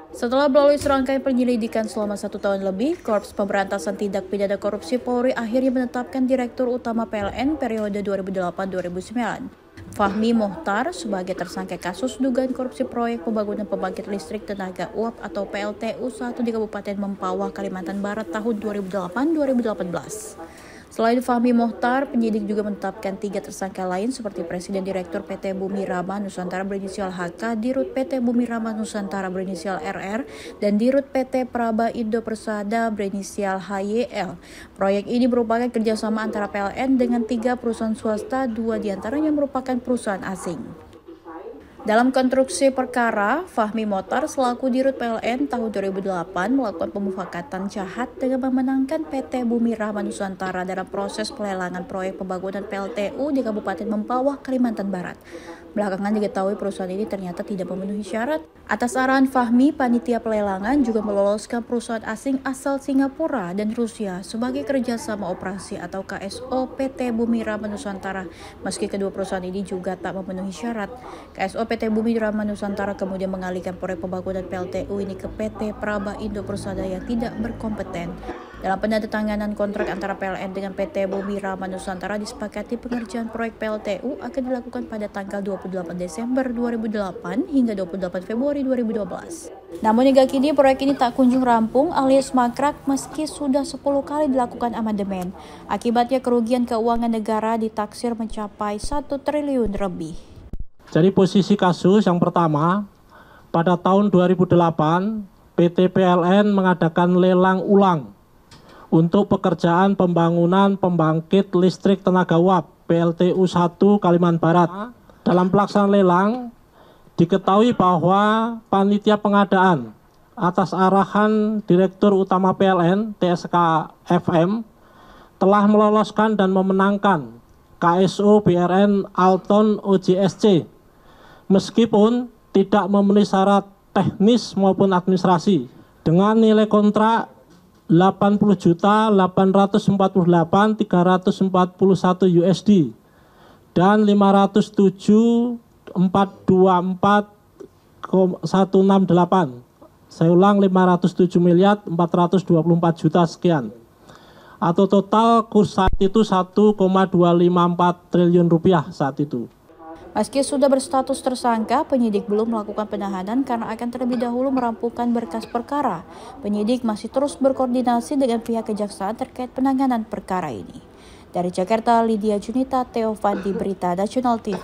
Setelah melalui serangkaian penyelidikan selama 1 tahun lebih, Korps Pemberantasan Tindak Pidana Korupsi Polri akhirnya menetapkan Direktur Utama PLN periode 2008-2009, Fahmi Mohtar, sebagai tersangka kasus dugaan korupsi proyek pembangunan pembangkit listrik tenaga uap atau PLTU 1 di Kabupaten Mempawah, Kalimantan Barat tahun 2008-2018. Selain Fahmi Mohtar, penyidik juga menetapkan 3 tersangka lain seperti Presiden Direktur PT Bumi Rama Nusantara berinisial HK, Dirut PT Bumi Rama Nusantara berinisial RR, dan Dirut PT Praba Indo Persada berinisial HYL. Proyek ini merupakan kerjasama antara PLN dengan 3 perusahaan swasta, 2 diantaranya merupakan perusahaan asing. Dalam konstruksi perkara, Fahmi Mohtar selaku Dirut PLN tahun 2008 melakukan pemufakatan jahat dengan memenangkan PT Bumi Rama Nusantara dalam proses pelelangan proyek pembangunan PLTU di Kabupaten Mempawah, Kalimantan Barat. Belakangan diketahui perusahaan ini ternyata tidak memenuhi syarat. Atas arahan Fahmi, panitia pelelangan juga meloloskan perusahaan asing asal Singapura dan Rusia sebagai kerjasama operasi atau KSO PT Bumi Rama Nusantara. Meski kedua perusahaan ini juga tak memenuhi syarat, KSO PT Bumi Rama Nusantara kemudian mengalihkan proyek pembangunan PLTU ini ke PT Praba Indo Persada yang tidak berkompeten. Dalam penandatanganan kontrak antara PLN dengan PT Bumi Rama Nusantara disepakati pengerjaan proyek PLTU akan dilakukan pada tanggal 28 Desember 2008 hingga 28 Februari 2012. Namun hingga kini proyek ini tak kunjung rampung alias mangkrak meski sudah 10 kali dilakukan amandemen. Akibatnya kerugian keuangan negara ditaksir mencapai 1 triliun lebih. Jadi posisi kasus yang pertama, pada tahun 2008 PT PLN mengadakan lelang ulang untuk pekerjaan pembangunan pembangkit listrik tenaga uap PLTU 1 Kalimantan Barat. Dalam pelaksanaan lelang, diketahui bahwa panitia pengadaan atas arahan Direktur Utama PLN TSK FM telah meloloskan dan memenangkan KSO BRN Alton OJSC meskipun tidak memenuhi syarat teknis maupun administrasi dengan nilai kontrak 80.848.341 USD dan 507.424.168. Saya ulang 507.424 juta sekian. Atau total kurs saat itu 1,254 triliun rupiah saat itu. Meski sudah berstatus tersangka, penyidik belum melakukan penahanan karena akan terlebih dahulu merampungkan berkas perkara. Penyidik masih terus berkoordinasi dengan pihak kejaksaan terkait penanganan perkara ini. Dari Jakarta, Lydia Junita, Theo Fandi, Berita Nasional TV.